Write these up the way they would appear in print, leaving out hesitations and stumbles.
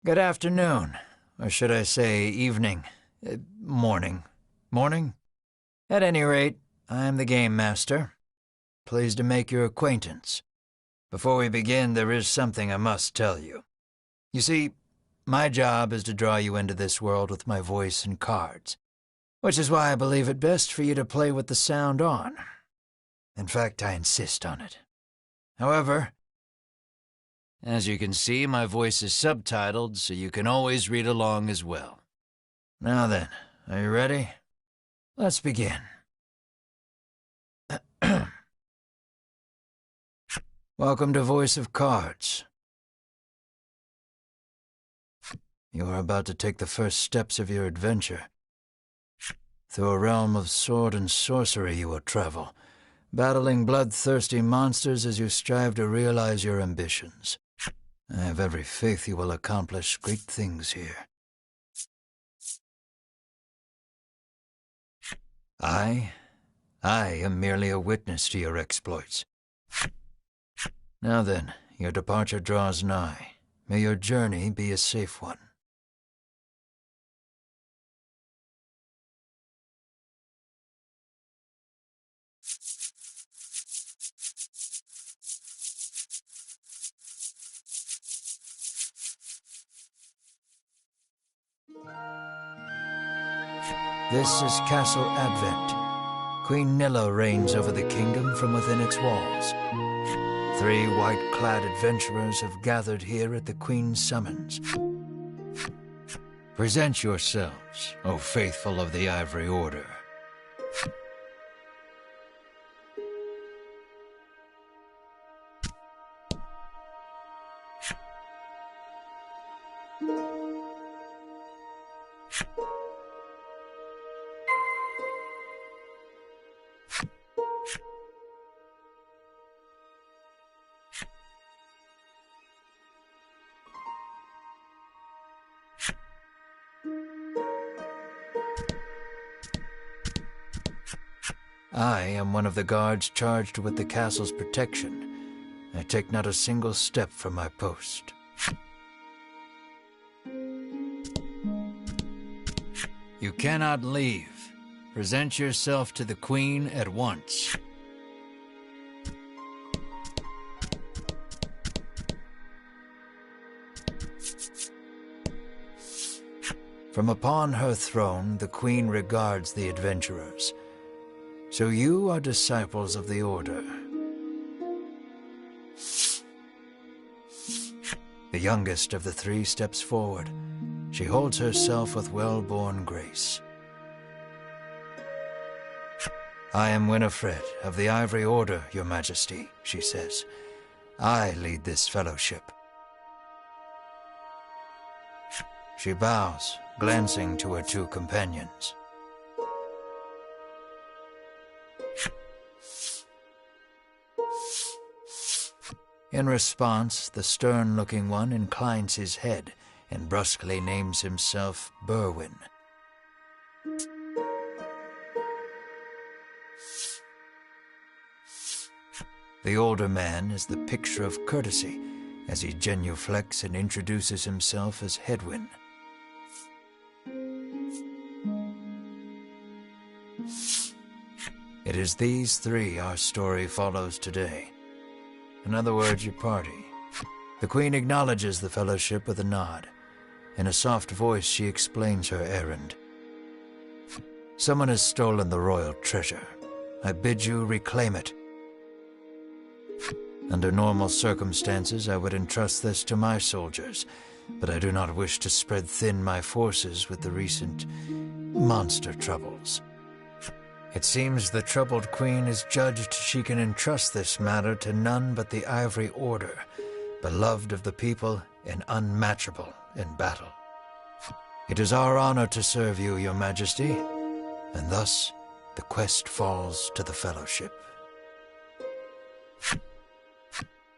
Good afternoon, or should I say evening, morning. Morning? At any rate, I am the Game Master. Pleased to make your acquaintance. Before we begin, there is something I must tell you. You see, my job is to draw you into this world with my voice and cards, which is why I believe it best for you to play with the sound on. In fact, I insist on it. However, as you can see, my voice is subtitled, so you can always read along as well. Now then, are you ready? Let's begin. Welcome to Voice of Cards. You are about to take the first steps of your adventure. Through a realm of sword and sorcery you will travel, battling bloodthirsty monsters as you strive to realize your ambitions. I have every faith you will accomplish great things here. I am merely a witness to your exploits. Now then, your departure draws nigh. May your journey be a safe one. This is Castle Advent. Queen Nilla reigns over the kingdom from within its walls. 3 white-clad adventurers have gathered here at the Queen's summons. Present yourselves, O faithful of the Ivory Order. I am one of the guards charged with the castle's protection. I take not a single step from my post. You cannot leave. Present yourself to the Queen at once. From upon her throne, the Queen regards the adventurers. So you are disciples of the Order. The youngest of the 3 steps forward. She holds herself with well-born grace. I am Winifred of the Ivory Order, Your Majesty, she says. I lead this fellowship. She bows, glancing to her 2 companions. In response, the stern-looking one inclines his head and brusquely names himself Berwin. The older man is the picture of courtesy as he genuflects and introduces himself as Hedwin. It is these 3 our story follows today. In other words, your party. The Queen acknowledges the fellowship with a nod. In a soft voice, she explains her errand. Someone has stolen the royal treasure. I bid you reclaim it. Under normal circumstances, I would entrust this to my soldiers, but I do not wish to spread thin my forces with the recent monster troubles. It seems the troubled Queen has judged she can entrust this matter to none but the Ivory Order, beloved of the people and unmatchable in battle. It is our honor to serve you, Your Majesty, and thus the quest falls to the Fellowship.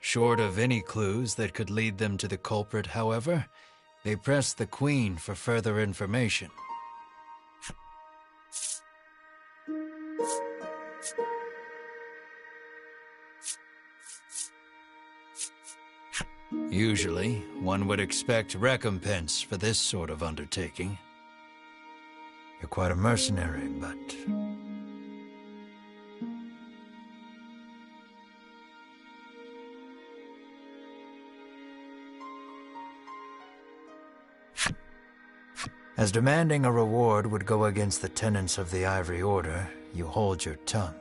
Short of any clues that could lead them to the culprit, however, they pressed the Queen for further information. Usually, one would expect recompense for this sort of undertaking. You're quite a mercenary, but... As demanding a reward would go against the tenets of the Ivory Order, you hold your tongue.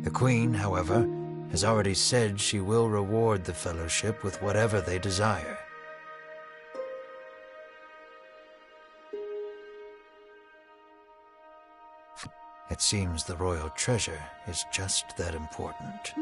The Queen, however, has already said she will reward the Fellowship with whatever they desire. It seems the royal treasure is just that important.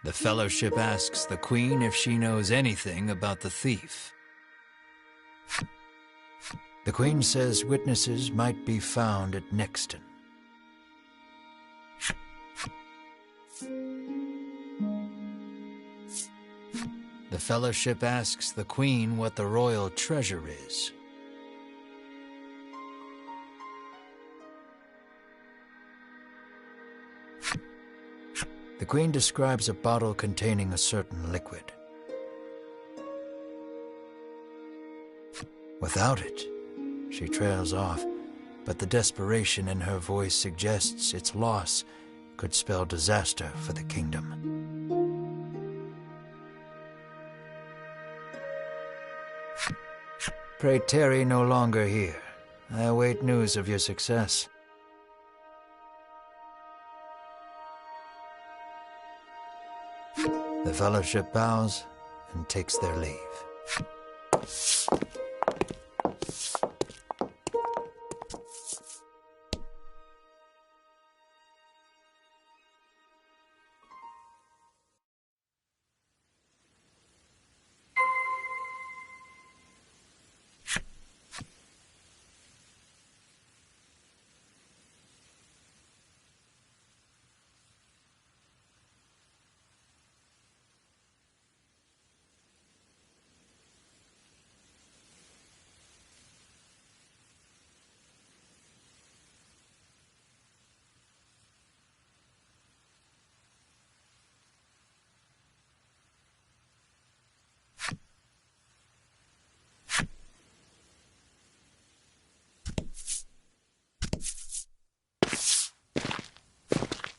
The Fellowship asks the Queen if she knows anything about the thief. The Queen says witnesses might be found at Nexton. The Fellowship asks the Queen what the royal treasure is. The Queen describes a bottle containing a certain liquid. Without it, she trails off, but the desperation in her voice suggests its loss could spell disaster for the kingdom. Pray tarry no longer here. I await news of your success. The Fellowship bows and takes their leave.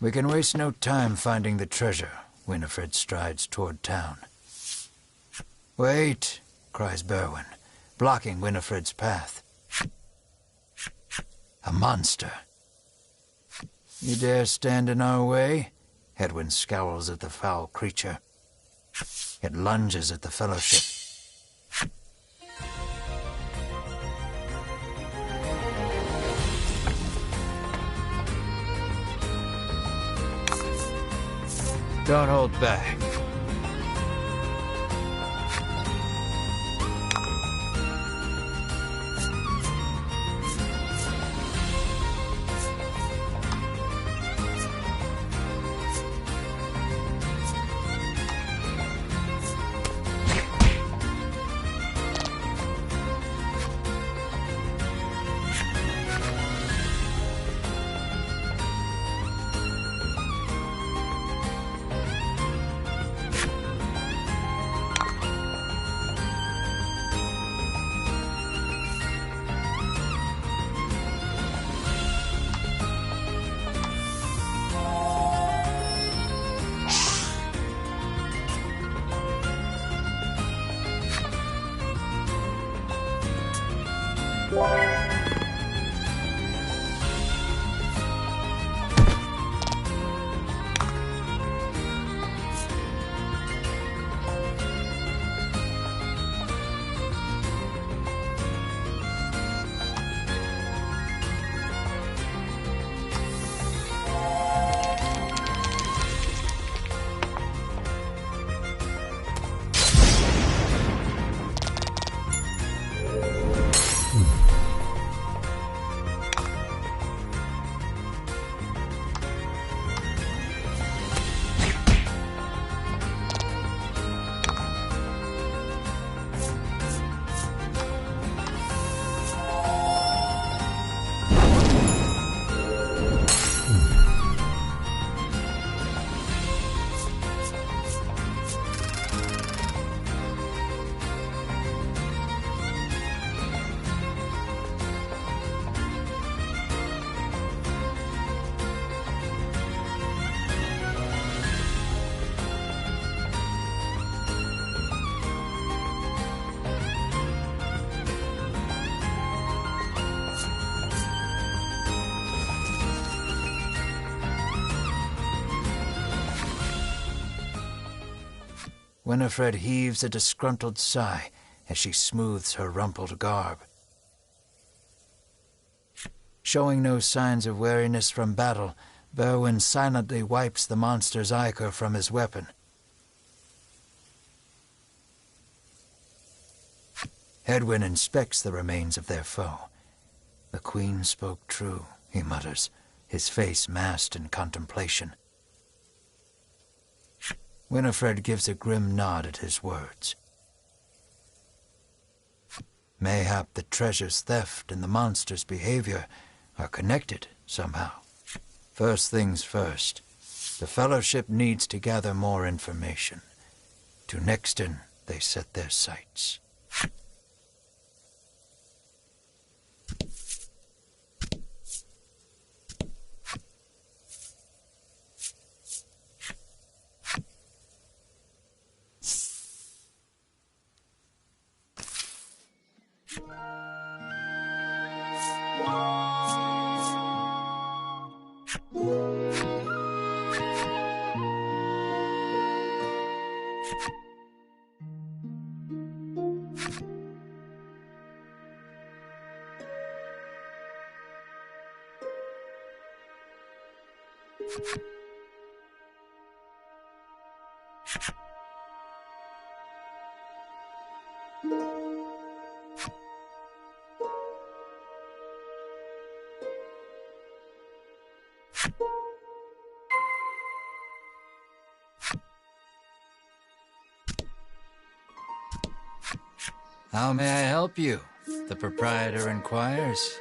We can waste no time finding the treasure. Winifred strides toward town. Wait, cries Berwin, blocking Winifred's path. A monster. You dare stand in our way? Hedwyn scowls at the foul creature. It lunges at the Fellowship. Don't hold back. Winifred heaves a disgruntled sigh as she smooths her rumpled garb. Showing no signs of weariness from battle, Berwin silently wipes the monster's ichor from his weapon. Edwin inspects the remains of their foe. The Queen spoke true, he mutters, his face masked in contemplation. Winifred gives a grim nod at his words. Mayhap the treasure's theft and the monster's behavior are connected somehow. First things first, the Fellowship needs to gather more information. To Nexton they set their sights. How may I help you? The proprietor inquires.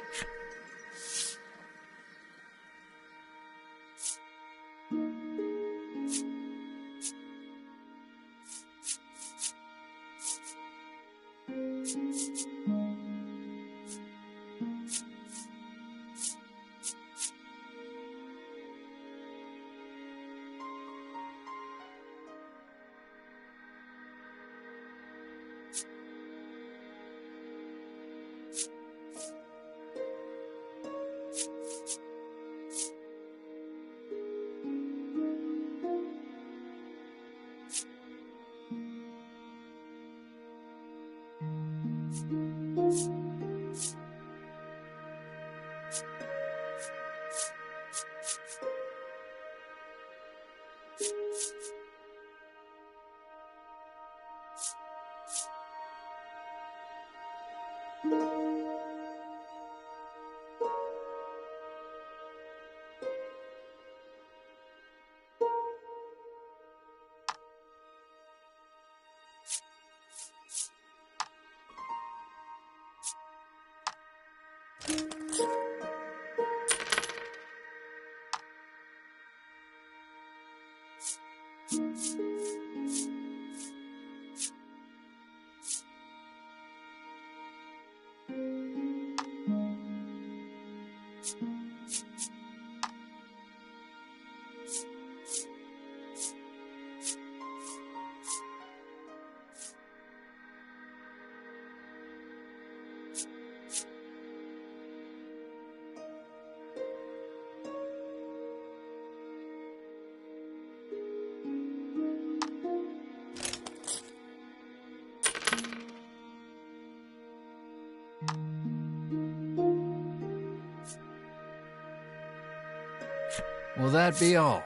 Will that be all?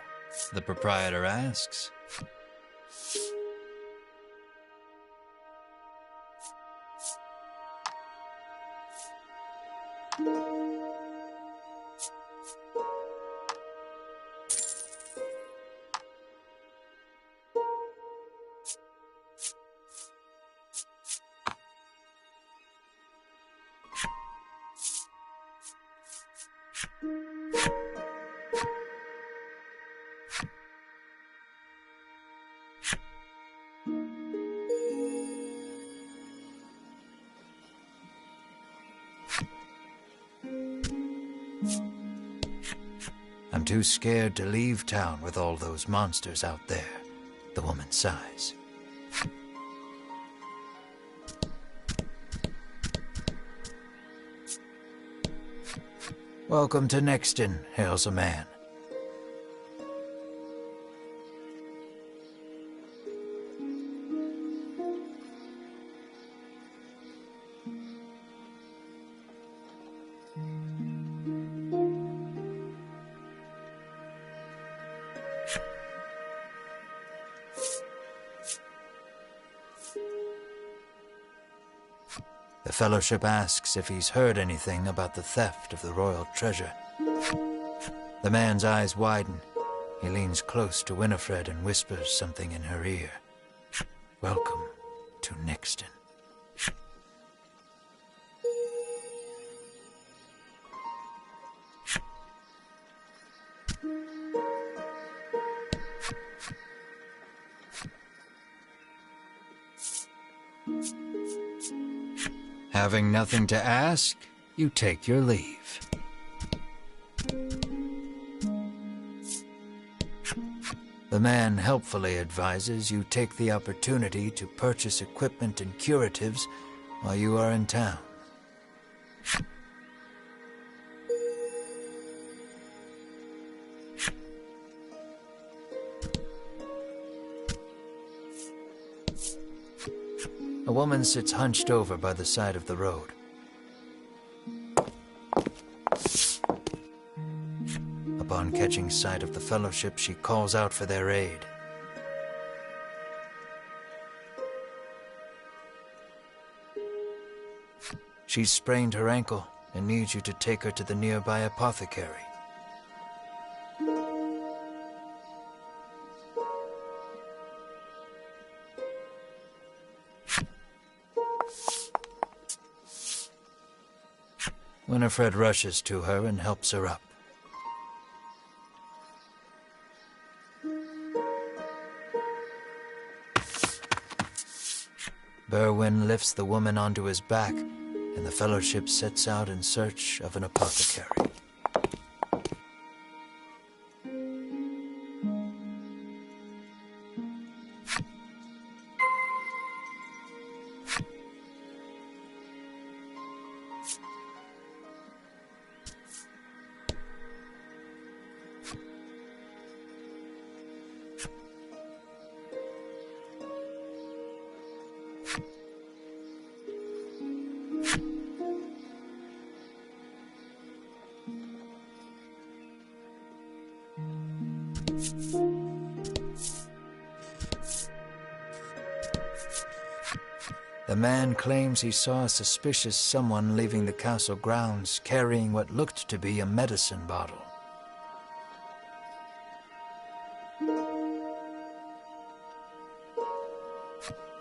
The proprietor asks. I'm too scared to leave town with all those monsters out there, the woman sighs. Welcome to Nexton, hails a man. Fellowship asks if he's heard anything about the theft of the royal treasure. The man's eyes widen. He leans close to Winifred and whispers something in her ear. Welcome to Nixton. Having nothing to ask, you take your leave. The man helpfully advises you take the opportunity to purchase equipment and curatives while you are in town. A woman sits hunched over by the side of the road. Upon catching sight of the Fellowship, she calls out for their aid. She's sprained her ankle and needs you to take her to the nearby apothecary. Winifred rushes to her and helps her up. Berwin lifts the woman onto his back, and the Fellowship sets out in search of an apothecary. The man claims he saw a suspicious someone leaving the castle grounds carrying what looked to be a medicine bottle.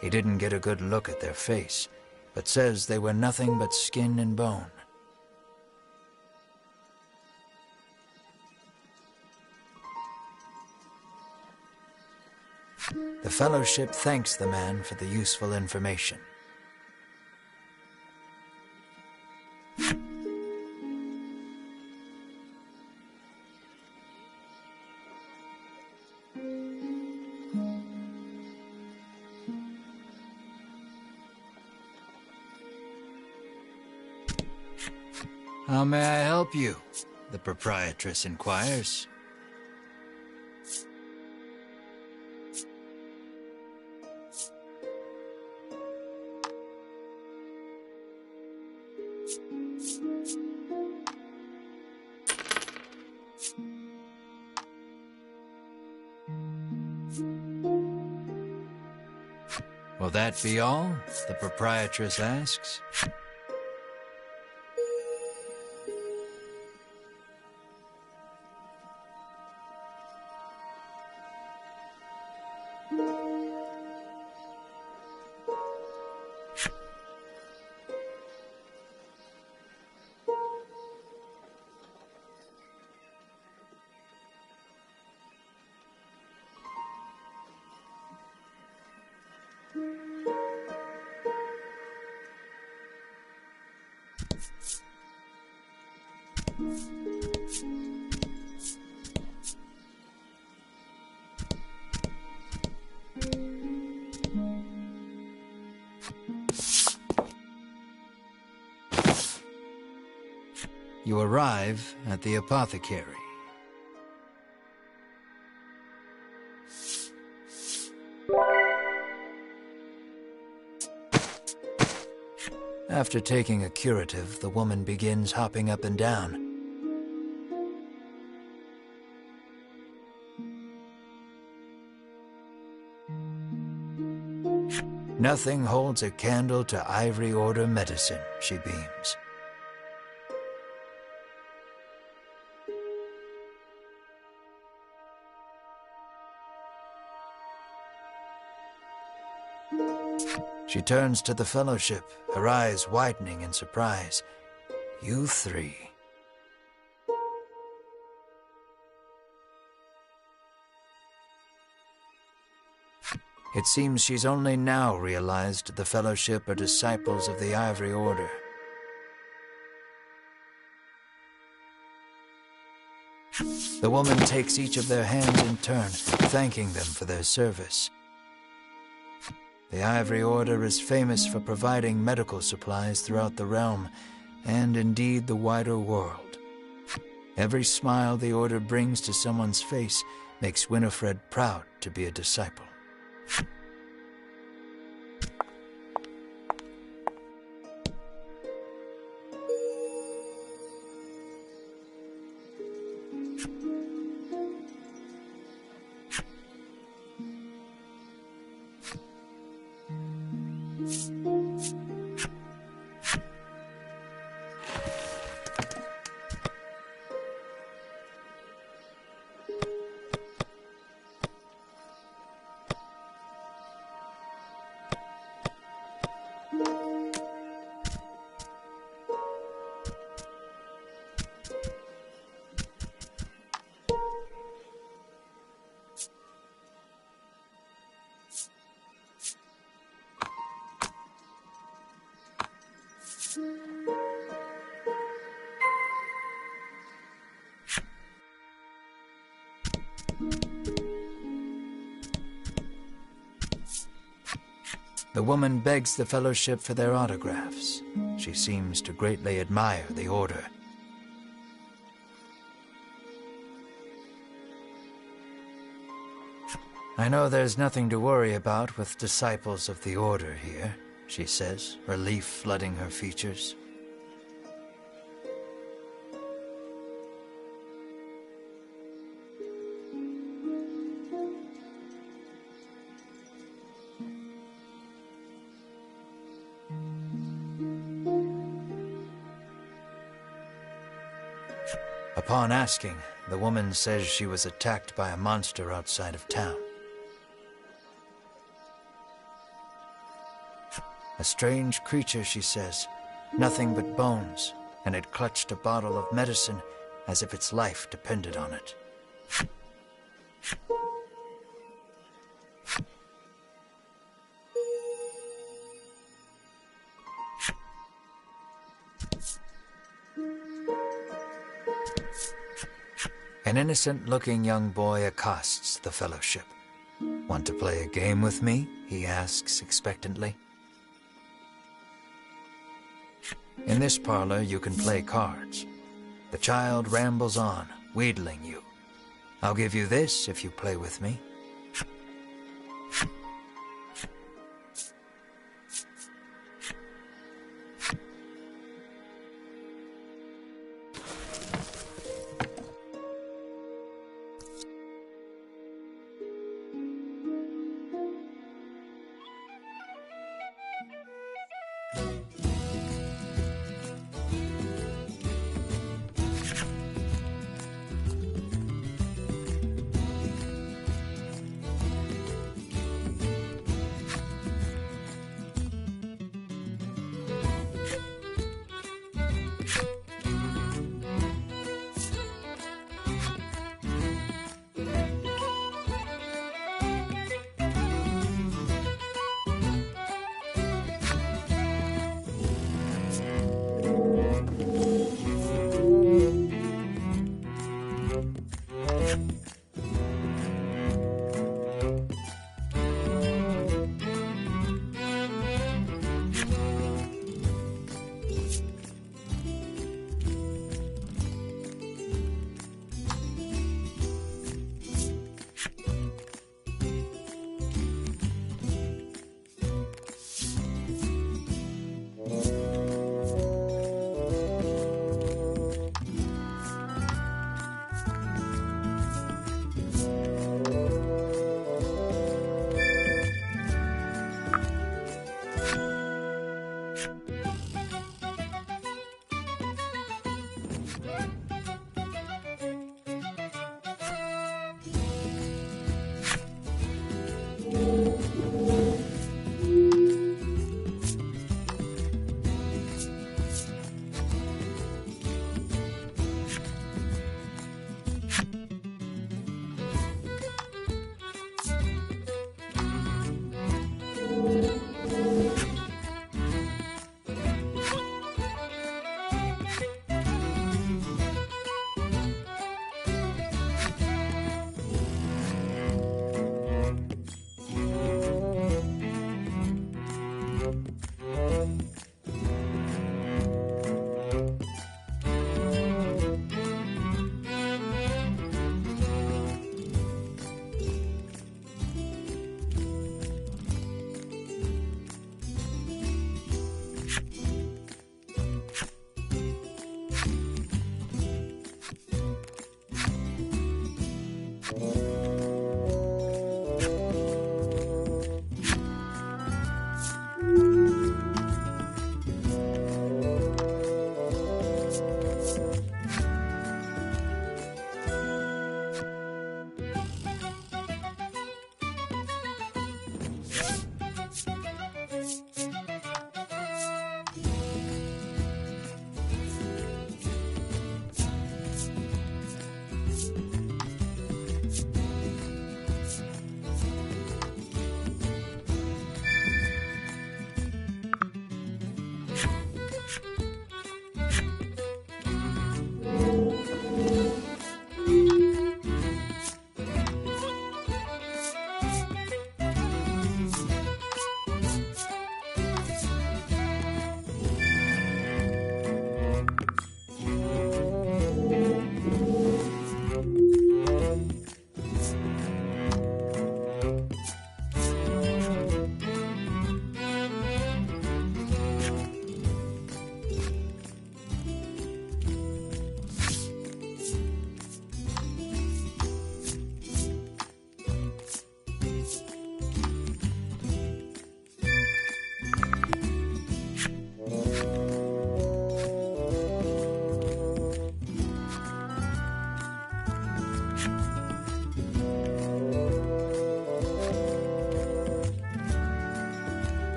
He didn't get a good look at their face, but says they were nothing but skin and bone. The Fellowship thanks the man for the useful information. How may I help you? The proprietress inquires. Will that be all? The proprietress asks. You arrive at the apothecary. After taking a curative, the woman begins hopping up and down. Nothing holds a candle to Ivory Order medicine, she beams. She turns to the Fellowship, her eyes widening in surprise. You three. It seems she's only now realized the Fellowship are disciples of the Ivory Order. The woman takes each of their hands in turn, thanking them for their service. The Ivory Order is famous for providing medical supplies throughout the realm, and indeed the wider world. Every smile the Order brings to someone's face makes Winifred proud to be a disciple. The woman begs the Fellowship for their autographs. She seems to greatly admire the Order. I know there's nothing to worry about with disciples of the Order here, she says, relief flooding her features. Upon asking, the woman says she was attacked by a monster outside of town. A strange creature, she says, nothing but bones, and it clutched a bottle of medicine as if its life depended on it. An innocent-looking young boy accosts the Fellowship. Want to play a game with me? He asks expectantly. In this parlor, you can play cards. The child rambles on, wheedling you. I'll give you this if you play with me.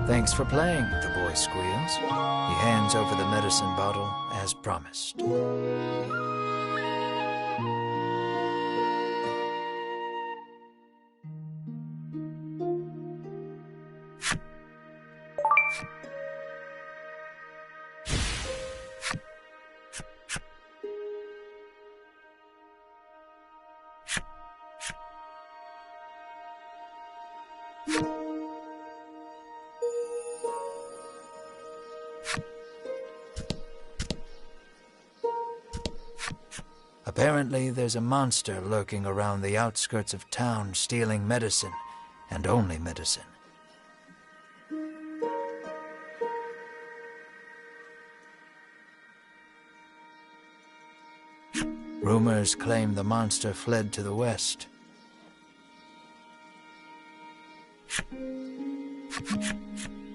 Thanks for playing, the boy squeals. He hands over the medicine bottle as promised. Apparently, there's a monster lurking around the outskirts of town stealing medicine, and only medicine. Rumors claim the monster fled to the west.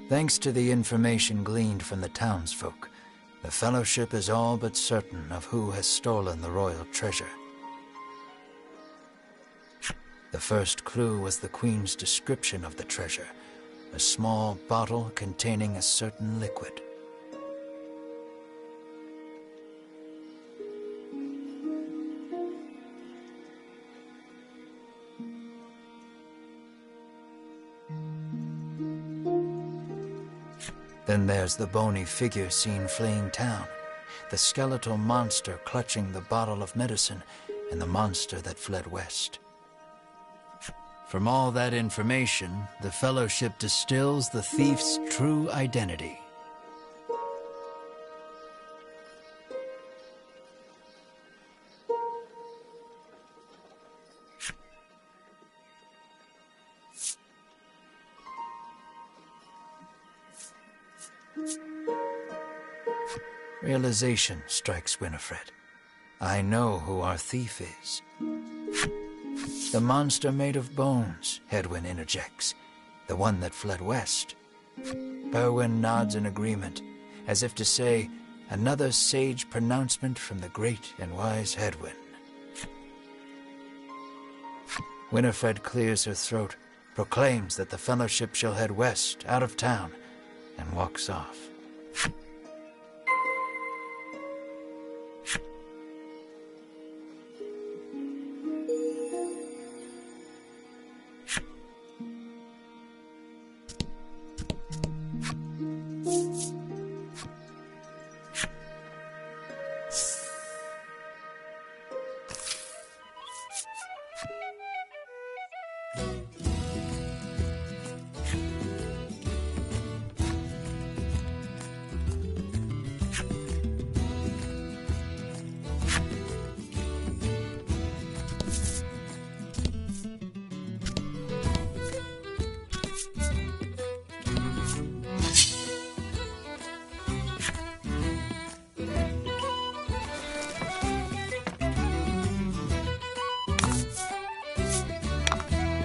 Thanks to the information gleaned from the townsfolk, the Fellowship is all but certain of who has stolen the royal treasure. The first clue was the Queen's description of the treasure, a small bottle containing a certain liquid. Then there's the bony figure seen fleeing town, the skeletal monster clutching the bottle of medicine, and the monster that fled west. From all that information, the Fellowship distills the thief's true identity. Realization strikes Winifred. I know who our thief is. The monster made of bones, Hedwyn interjects. The one that fled west. Berwin nods in agreement, as if to say, another sage pronouncement from the great and wise Hedwyn. Winifred clears her throat, proclaims that the Fellowship shall head west, out of town, and walks off.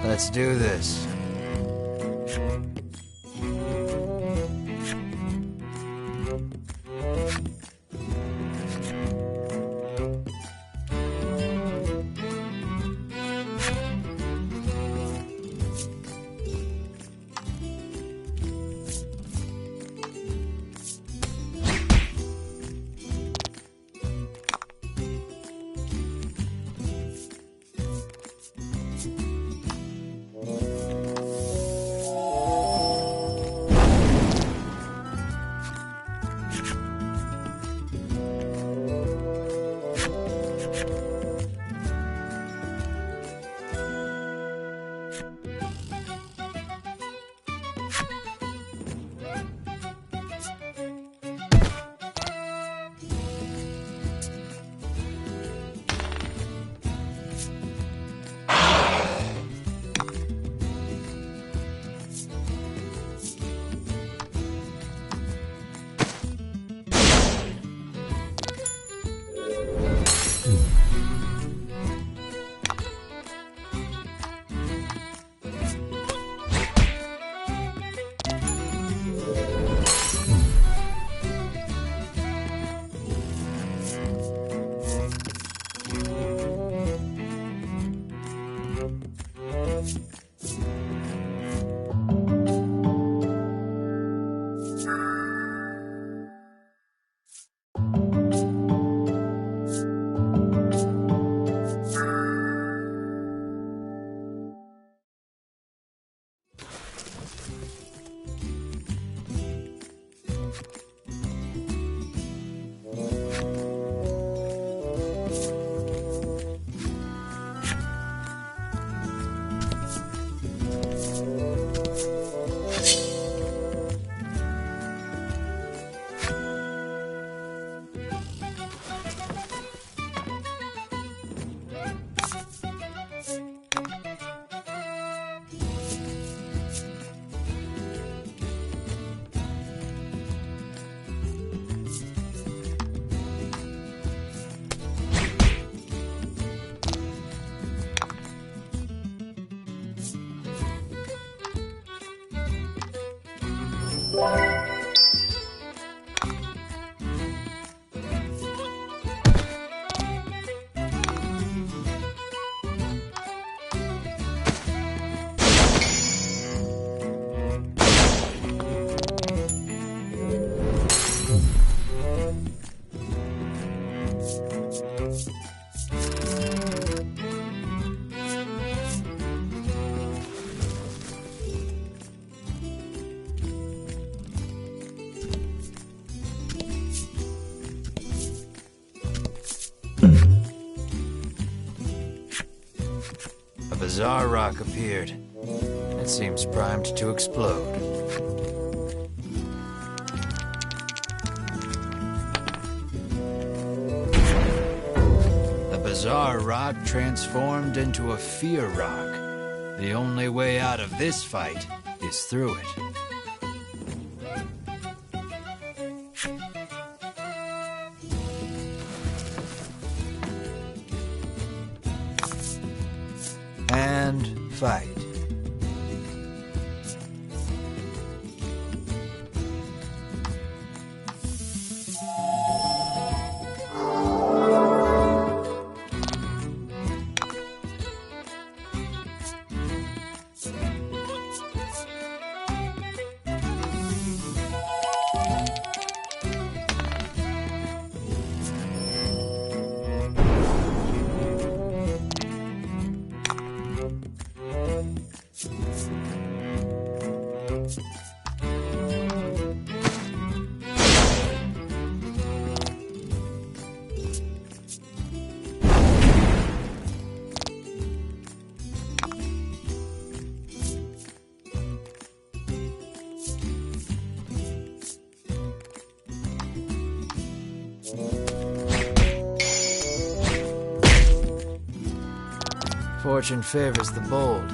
Let's do this. bizarre rock appeared. It seems primed to explode. The bizarre rock transformed into a fear rock. The only way out of this fight is through it. And fight. Fortune favors the bold.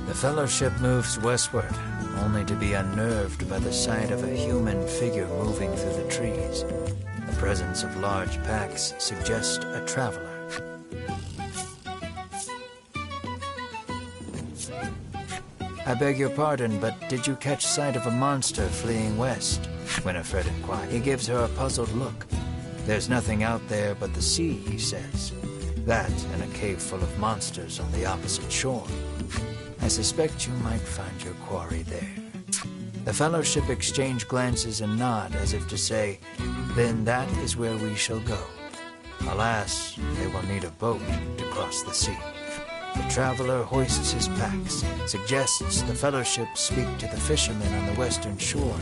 The Fellowship moves westward, only to be unnerved by the sight of a human figure moving through the trees. The presence of large packs suggests a traveler. I beg your pardon, but did you catch sight of a monster fleeing west? Winifred inquired. He gives her a puzzled look. There's nothing out there but the sea, he says. That and a cave full of monsters on the opposite shore. I suspect you might find your quarry there. The Fellowship exchange glances and nod as if to say, then that is where we shall go. Alas, they will need a boat to cross the sea. The traveler hoists his packs, suggests the Fellowship speak to the fishermen on the western shore,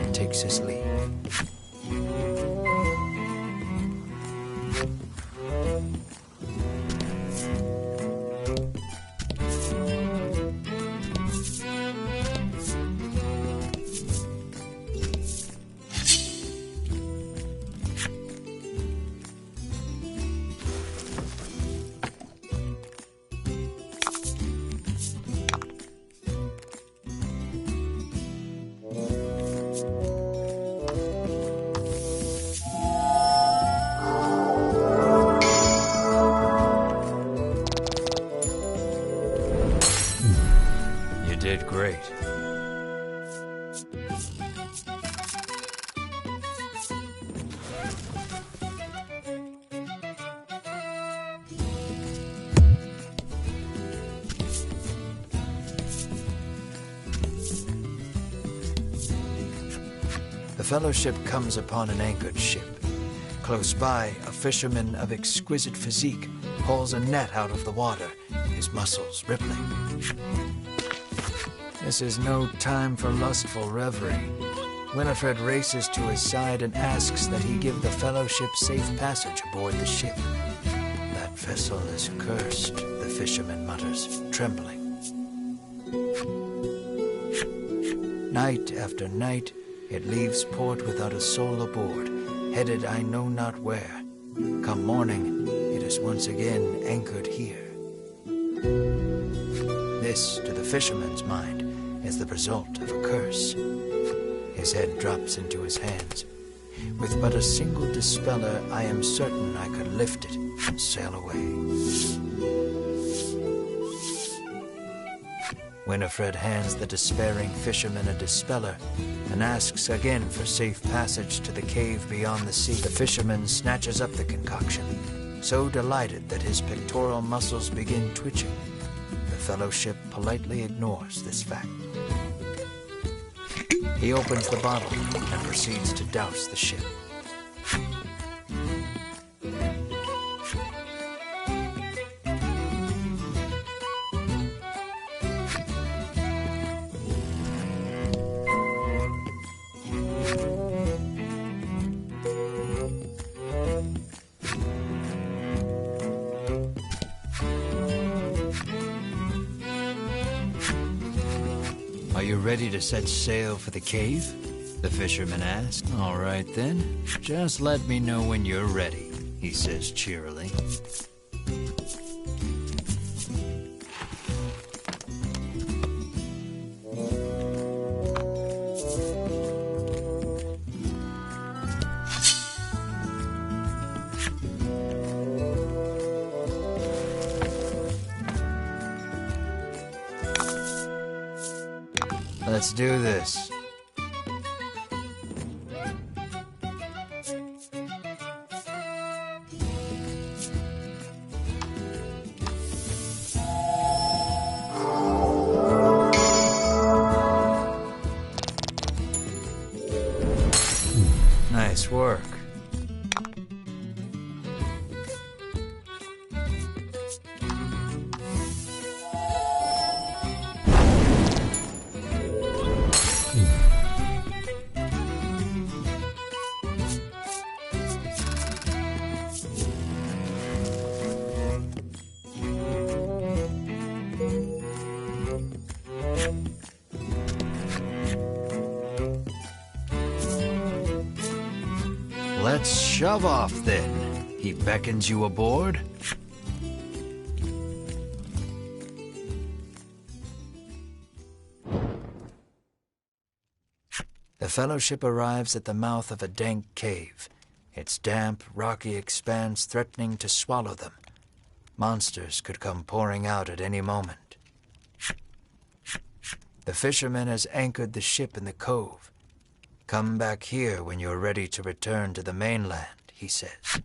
and takes his leave. Did great. The Fellowship comes upon an anchored ship. Close by, a fisherman of exquisite physique pulls a net out of the water, his muscles rippling. This is no time for lustful reverie. Winifred races to his side and asks that he give the Fellowship safe passage aboard the ship. That vessel is cursed, the fisherman mutters, trembling. Night after night, it leaves port without a soul aboard, headed I know not where. Come morning, it is once again anchored here. This, to the fisherman's mind, is the result of a curse. His head drops into his hands. With but a single dispeller, I am certain I could lift it and sail away. Winifred hands the despairing fisherman a dispeller and asks again for safe passage to the cave beyond the sea. The fisherman snatches up the concoction, so delighted that his pectoral muscles begin twitching. The Fellowship politely ignores this fact. He opens the bottle and proceeds to douse the ship. Are you ready to set sail for the cave? The fisherman asked. All right then, just let me know when you're ready, he says cheerily. Let's do this. Nice work. Let's shove off then. He beckons you aboard. The Fellowship arrives at the mouth of a dank cave, its damp, rocky expanse threatening to swallow them. Monsters could come pouring out at any moment. The fisherman has anchored the ship in the cove. Come back here when you're ready to return to the mainland, he says.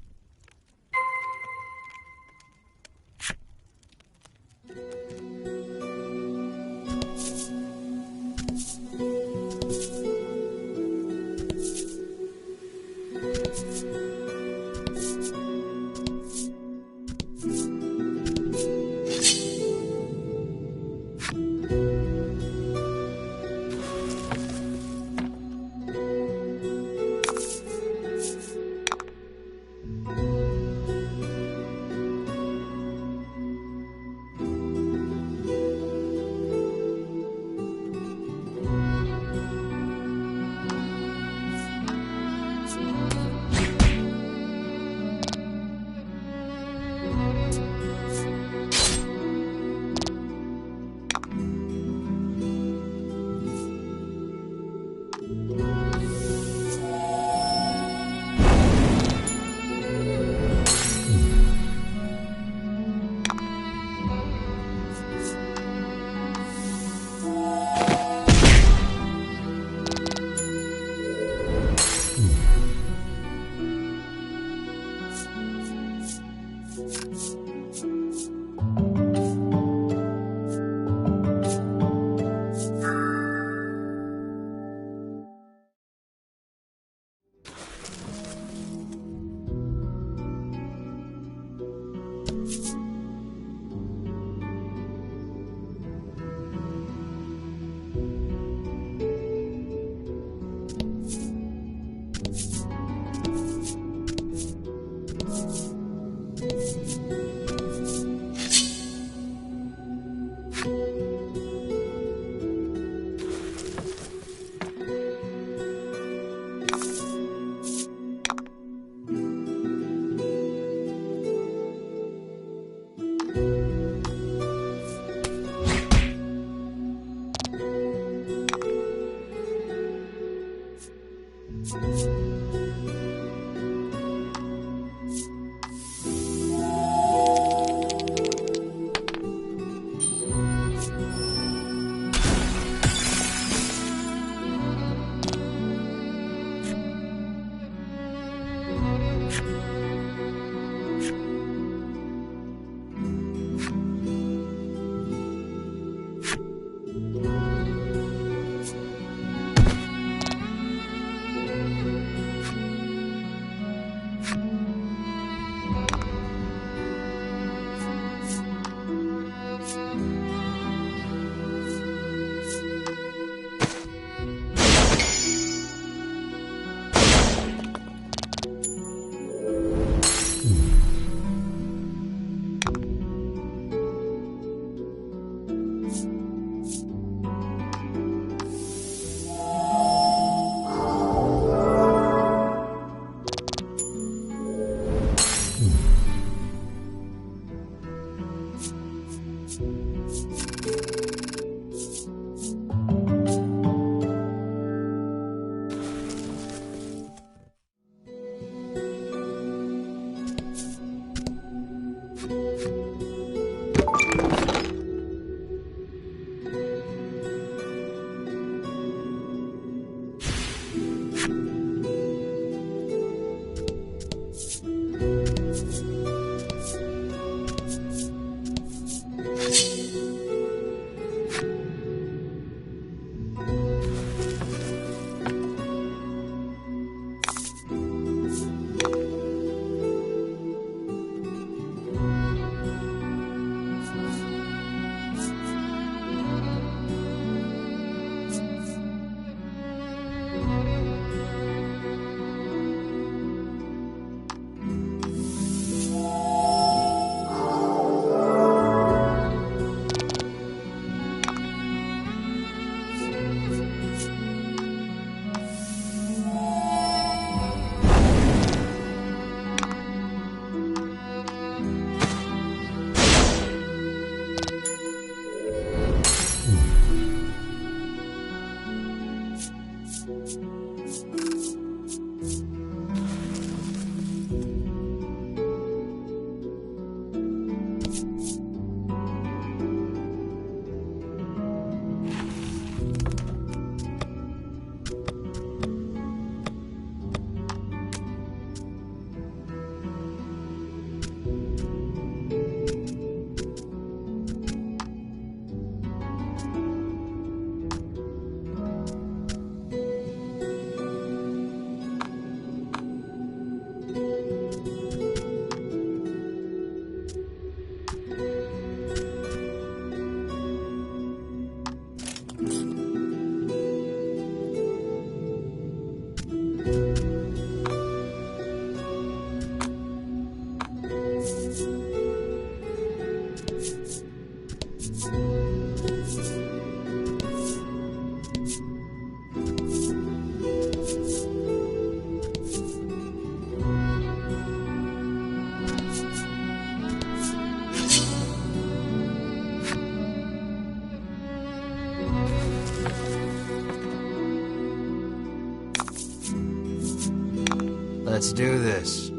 Let's do this.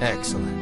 Excellent.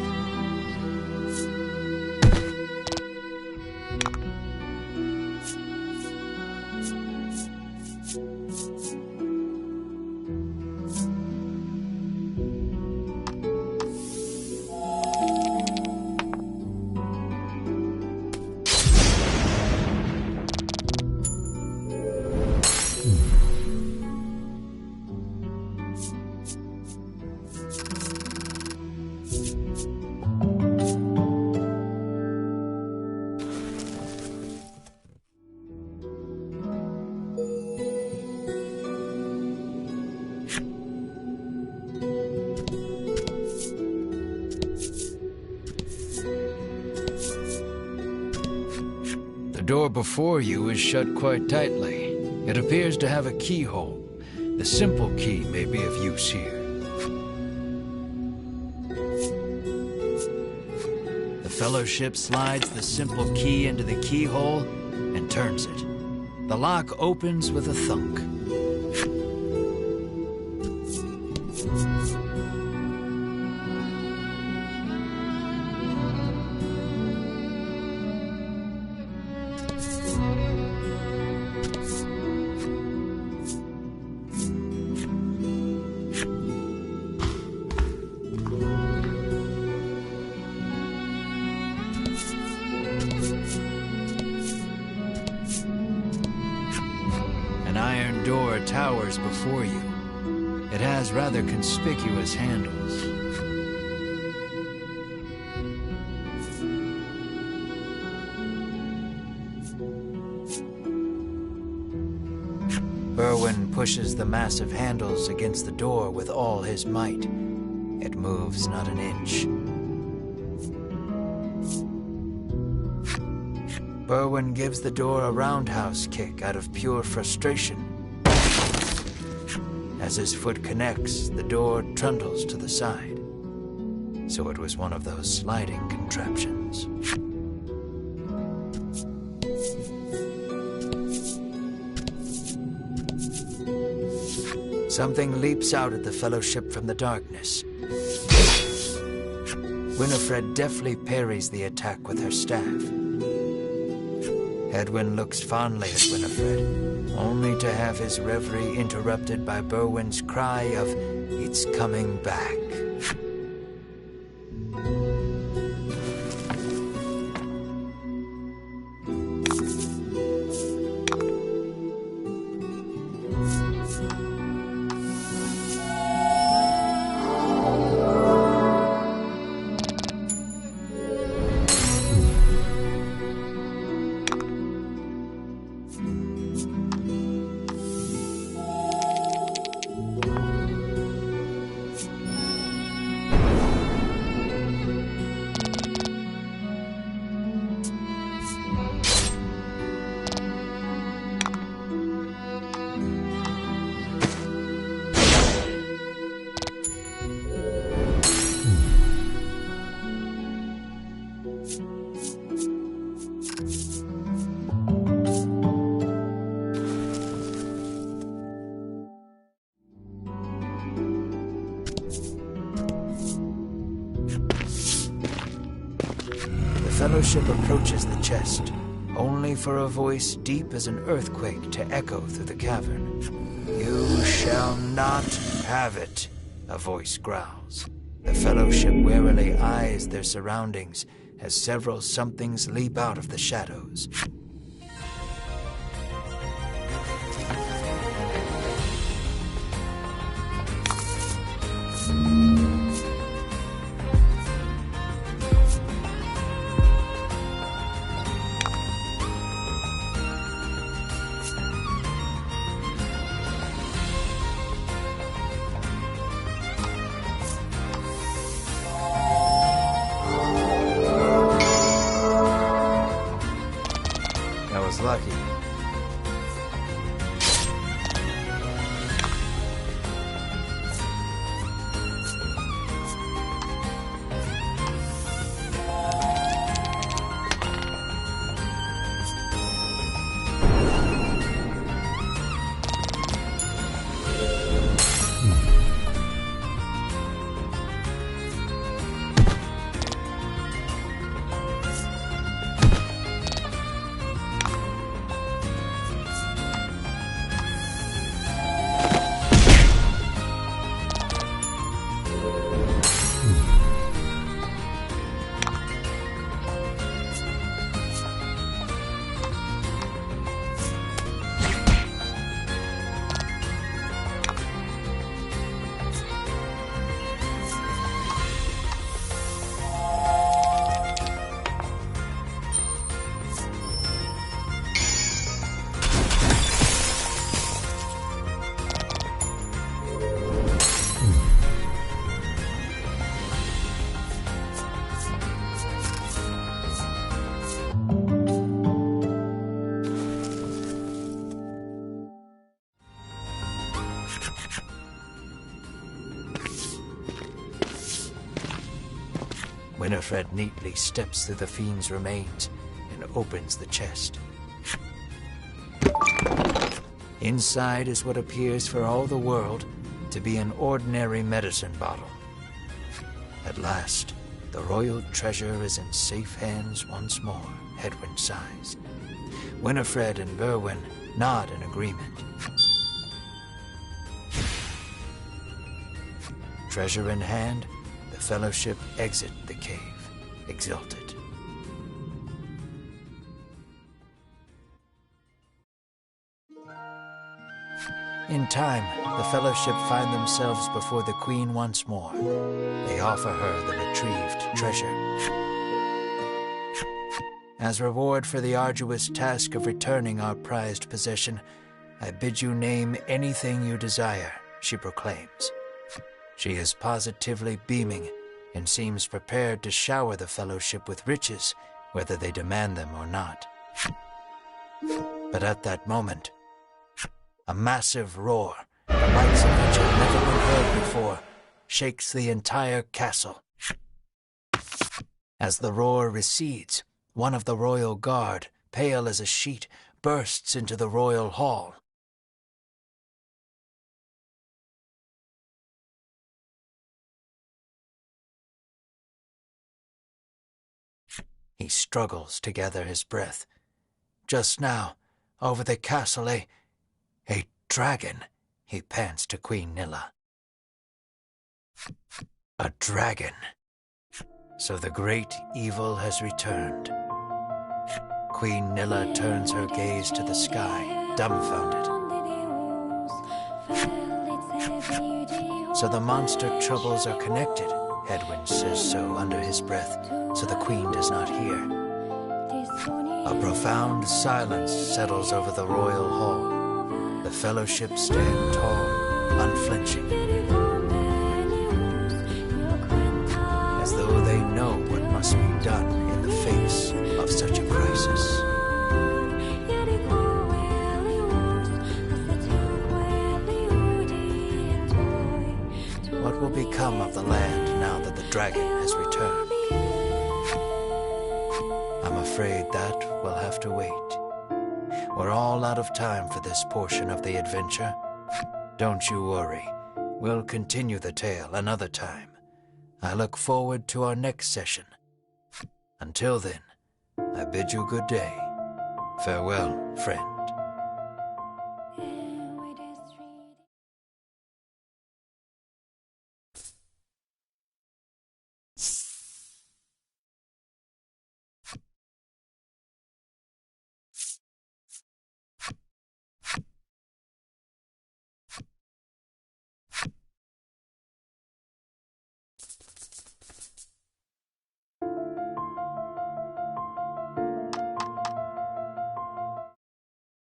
The door before you is shut quite tightly. It appears to have a keyhole. The simple key may be of use here. The Fellowship slides the simple key into the keyhole and turns it. The lock opens with a thunk. An iron door towers before you. It has rather conspicuous handles. Berwin pushes the massive handles against the door with all his might. It moves not an inch. Berwin gives the door a roundhouse kick out of pure frustration. As his foot connects, the door trundles to the side. So it was one of those sliding contraptions. Something leaps out at the Fellowship from the darkness. Winifred deftly parries the attack with her staff. Edwin looks fondly at Winifred, only to have his reverie interrupted by Berwin's cry of, "It's coming back." The Fellowship approaches the chest, only for a voice deep as an earthquake to echo through the cavern. "You shall not have it," a voice growls. The Fellowship warily eyes their surroundings as several somethings leap out of the shadows. Lucky. Winifred neatly steps through the fiend's remains and opens the chest. Inside is what appears for all the world to be an ordinary medicine bottle. At last, the royal treasure is in safe hands once more, Hedwyn sighs. Winifred and Berwin nod in agreement. Treasure in hand, the Fellowship exit the cave, exulted. In time, the Fellowship find themselves before the Queen once more. They offer her the retrieved treasure. As reward for the arduous task of returning our prized possession, I bid you name anything you desire, she proclaims. She is positively beaming and seems prepared to shower the Fellowship with riches, whether they demand them or not. But at that moment, a massive roar, the likes of which had never been heard before, shakes the entire castle. As the roar recedes, one of the royal guard, pale as a sheet, bursts into the royal hall. He struggles to gather his breath. Just now, over the castle, a dragon, he pants to Queen Nilla. A dragon. So the great evil has returned. Queen Nilla turns her gaze to the sky, dumbfounded. So the monster troubles are connected, Hedwyn says so under his breath, so the Queen does not hear. A profound silence settles over the royal hall. The Fellowship stand tall, unflinching, as though they know what must be done in the face of such a crisis. What will become of the land now that the dragon has returned? I'm afraid that will have to wait. We're all out of time for this portion of the adventure. Don't you worry. We'll continue the tale another time. I look forward to our next session. Until then, I bid you good day. Farewell, friend.